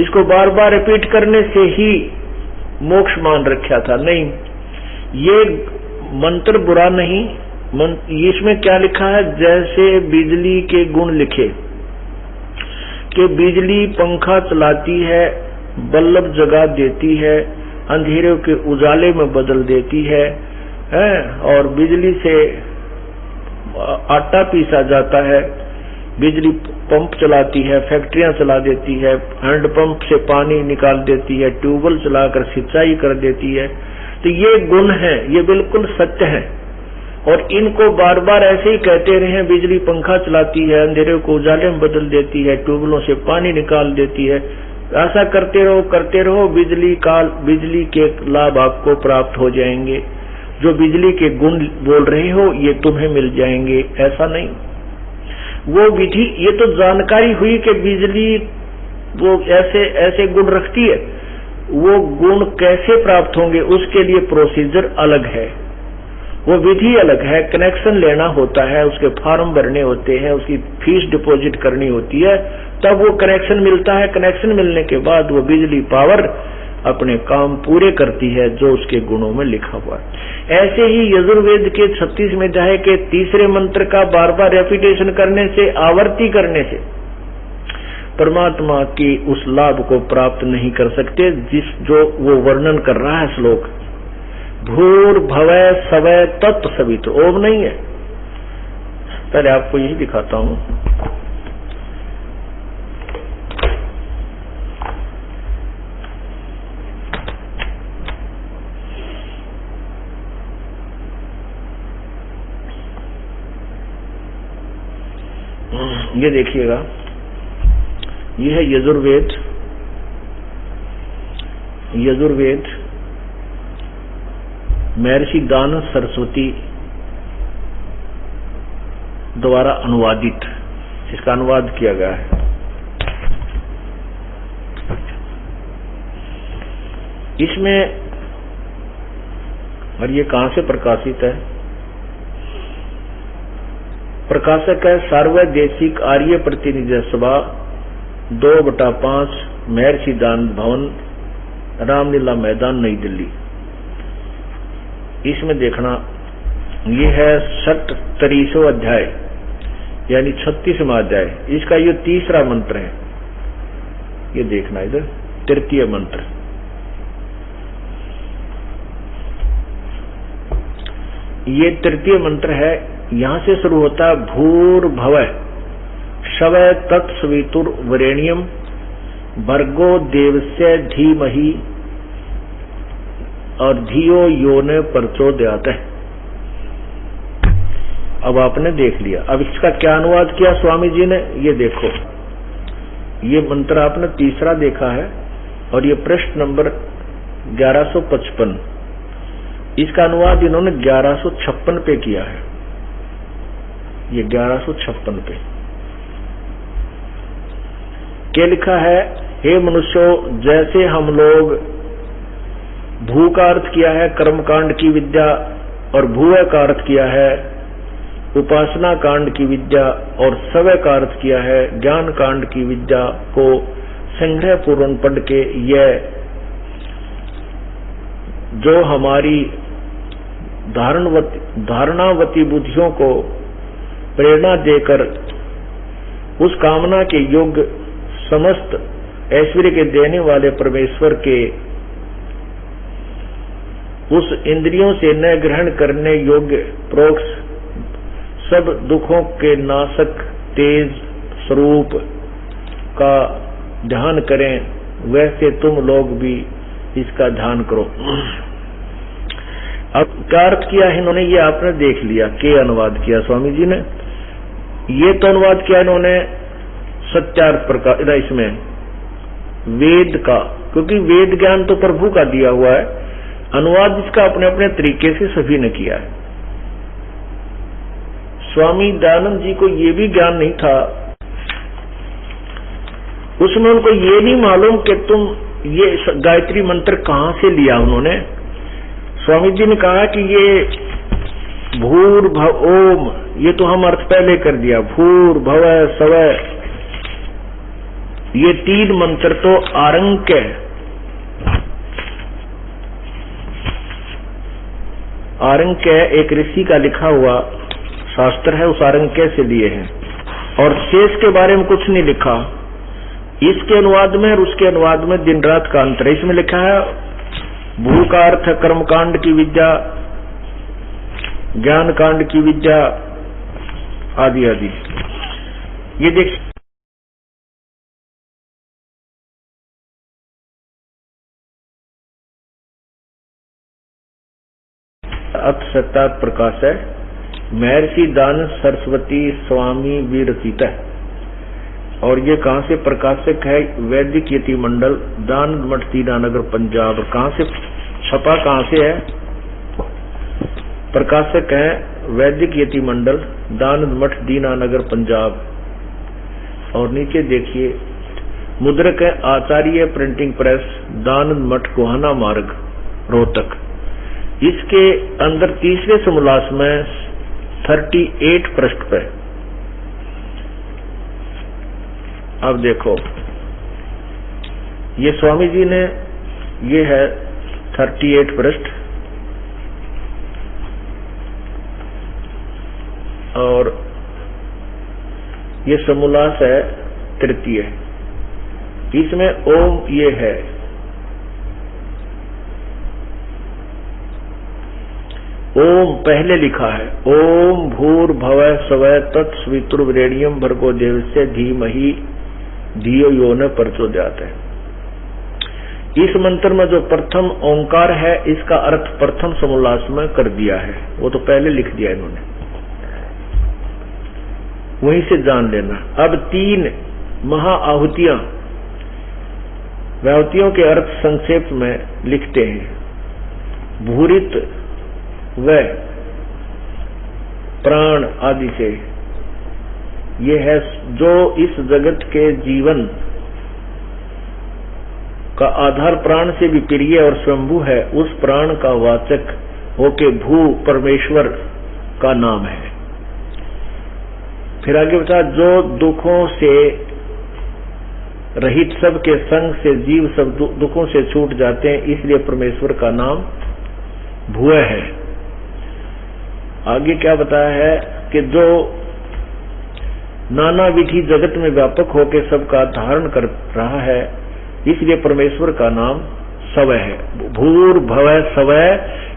इसको बार बार रिपीट करने से ही मोक्ष मान रखा था। नहीं, ये मंत्र बुरा नहीं, इसमें क्या लिखा है, जैसे बिजली के गुण लिखे कि बिजली पंखा चलाती है, बल्ब जगा देती है, अंधेरे के उजाले में बदल देती है, और बिजली से आटा पीसा जाता है, बिजली पंप चलाती है, फैक्ट्रियां चला देती है, हैंडपंप से पानी निकाल देती है, ट्यूबवेल चलाकर सिंचाई कर देती है। तो ये गुण है, ये बिल्कुल सत्य है, और इनको बार बार ऐसे ही कहते रहे, बिजली पंखा चलाती है, अंधेरे को उजाले में बदल देती है, ट्यूबवेलों से पानी निकाल देती है, ऐसा करते रहो, बिजली के लाभ आपको प्राप्त हो जाएंगे, जो बिजली के गुण बोल रहे हो ये तुम्हें मिल जाएंगे। ऐसा नहीं, वो विधि, ये तो जानकारी हुई कि बिजली वो ऐसे ऐसे गुण रखती है, वो गुण कैसे प्राप्त होंगे उसके लिए प्रोसीजर अलग है, वो विधि अलग है। कनेक्शन लेना होता है, उसके फॉर्म भरने होते हैं, उसकी फीस डिपॉजिट करनी होती है, तब वो कनेक्शन मिलता है। कनेक्शन मिलने के बाद वो बिजली पावर अपने काम पूरे करती है जो उसके गुणों में लिखा हुआ है। ऐसे ही यजुर्वेद के 36वें अध्याय के 3रे मंत्र का बार बार रेपिटेशन करने से, आवर्ती करने से परमात्मा की उस लाभ को प्राप्त नहीं कर सकते जो वो वर्णन कर रहा है श्लोक। भूर्भुवः स्वः तत्सवितुः, ओम नहीं है। पहले आपको यही दिखाता हूं। ये देखिएगा, ये है यजुर्वेद। यजुर्वेद महर्षि दानव सरस्वती द्वारा अनुवादित, इसका अनुवाद किया गया है। इसमें, और ये कहां से प्रकाशित है? प्रकाशक है सार्वदेशिक आर्य प्रतिनिधि सभा 2/5 महर्षि दानव भवन, रामलीला मैदान, नई दिल्ली। इसमें देखना, ये है 37वां अध्याय यानी 36वां अध्याय। इसका ये 3रा मंत्र है। ये देखना इधर, 3य मंत्र। ये 3य मंत्र है। यहां से शुरू होता है भूर्भुवः स्वः तत्सवितुर्वरेण्यं भर्गो देवस्य धीमहि और धियो यो न प्रचोदयात्। अब आपने देख लिया। अब इसका क्या अनुवाद किया स्वामी जी ने, ये देखो। ये मंत्र आपने 3रा देखा है और ये पृष्ठ नंबर 1155। इसका अनुवाद इन्होंने 1156 पे किया है। ये 1156 पे क्या लिखा है? हे मनुष्यों, जैसे हम लोग भू का अर्थ किया है कर्मकांड की विद्या और भूव का अर्थ किया है उपासना कांड की विद्या और स्वः का अर्थ किया है ज्ञान कांड की विद्या को संग्रह पूर्वक पढ़ के यह जो हमारी धारणावती बुद्धियों को प्रेरणा देकर उस कामना के योग्य समस्त ऐश्वर्य के देने वाले परमेश्वर के उस इंद्रियों से न ग्रहण करने योग्य प्रोक्ष सब दुखों के नाशक तेज स्वरूप का ध्यान करें, वैसे तुम लोग भी इसका ध्यान करो। अब क्या अर्थ किया है इन्होंने, ये आपने देख लिया। के अनुवाद किया स्वामी जी ने, ये तो अनुवाद किया इन्होंने सत्यार्थ प्रकार इसमें वेद का, क्योंकि वेद ज्ञान तो प्रभु का दिया हुआ है। अनुवाद इसका अपने अपने तरीके से सभी ने किया है। स्वामी दयानंद जी को ये भी ज्ञान नहीं था, उसमें उनको ये नहीं मालूम कि तुम ये गायत्री मंत्र कहां से लिया। उन्होंने स्वामी जी ने कहा कि ये भूर्भुव ओम, ये तो हम अर्थ पहले कर दिया। भूर्भुव स्वः, ये 3 मंत्र तो आरंक्य है। आरंक्य एक ऋषि का लिखा हुआ शास्त्र है, उस आरंक्य से लिए हैं और शेष के बारे में कुछ नहीं लिखा। इसके अनुवाद में और उसके अनुवाद में दिन रात का अंतर। इसमें लिखा है भू का अर्थ कर्मकांड की विद्या, ज्ञान कांड की विद्या आदि आदि। ये देख अथ सत्यार्थ प्रकाश है, महर्षि दानव सरस्वती स्वामी विरचित है। और ये कहां से प्रकाशक है? वैदिक यति मंडल, दानंद मठ, दीनानगर, पंजाब। कहां से छपा, कहां से है? प्रकाशक है वैदिक यति मंडल, दानंद मठ, दीनानगर, पंजाब। और नीचे देखिए मुद्रक है आचार्य प्रिंटिंग प्रेस, दानंद मठ, गोहाना मार्ग, रोहतक। इसके अंदर 3रे समोल्लास में 38 पृष्ठ पे अब देखो, ये स्वामी जी ने, ये है 38 पृष्ठ और ये समोल्लास है 3य। इसमें ओम ये है, ओम पहले लिखा है ओम भूर्भुवः स्वः तत्सवितुर्वरेण्यं भर्गो देवस्य धीमहि धियो यो न प्रचोदयात्। इस मंत्र में जो प्रथम ओंकार है, इसका अर्थ प्रथम समोल्लास में कर दिया है, वो तो पहले लिख दिया इन्होंने। वहीं से जान लेना। अब 3 महाआहुतियां, व्याहुतियों के अर्थ संक्षेप में लिखते हैं। भूरित व प्राण आदि से, ये है जो इस जगत के जीवन का आधार प्राण से भी प्रिय और स्वयंभू है, उस प्राण का वाचक होके भू परमेश्वर का नाम है। फिर आगे बता, जो दुखों से रहित सब के संग से जीव सब दुखों से छूट जाते हैं, इसलिए परमेश्वर का नाम भूय है। आगे क्या बताया है कि जो नाना विधि जगत में व्यापक होकर सबका धारण कर रहा है, इसलिए परमेश्वर का नाम सवय है। भूर भवय सवय,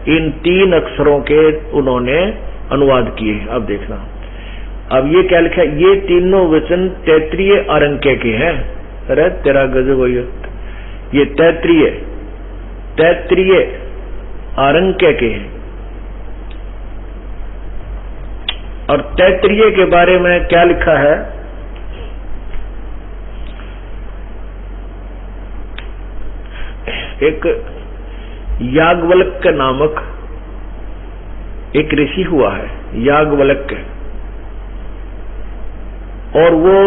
इन 3 अक्षरों के उन्होंने अनुवाद किए। अब देखना, अब ये क्या लिखा है, ये तीनों वचन तैत्रीय आरंक्य के हैं। अरे तेरा गजब हो, ये तैत्रीय आरंक्य के हैं। और तैत्रीय के बारे में क्या लिखा है, एक याज्ञवल्क्य नामक एक ऋषि हुआ है, याज्ञवल्क्य, और वो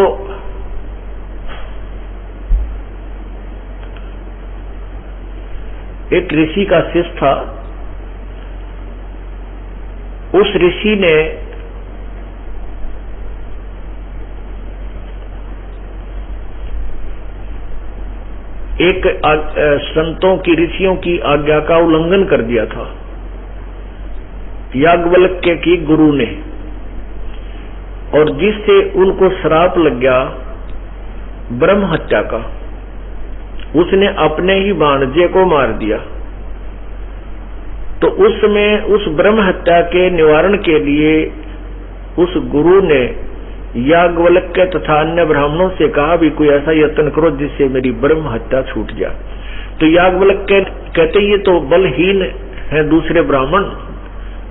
एक ऋषि का शिष्य था। उस ऋषि ने एक संतों की, ऋषियों की आज्ञा का उल्लंघन कर दिया था याज्ञवल्क्य की गुरु ने, और जिससे उनको श्राप लग गया ब्रह्म हत्या का। उसने अपने ही भाणजे को मार दिया। तो उसमें उस ब्रह्म हत्या के निवारण के लिए उस गुरु ने याज्ञवल्क्य तथा अन्य ब्राह्मणों से कहा भी कोई ऐसा यत्न करो जिससे मेरी ब्रह्म हत्या छूट जाए। तो याज्ञवल्क्य कहते ये तो बलहीन है दूसरे ब्राह्मण,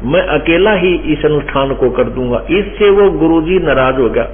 मैं अकेला ही इस अनुष्ठान को कर दूंगा। इससे वो गुरुजी नाराज हो गया।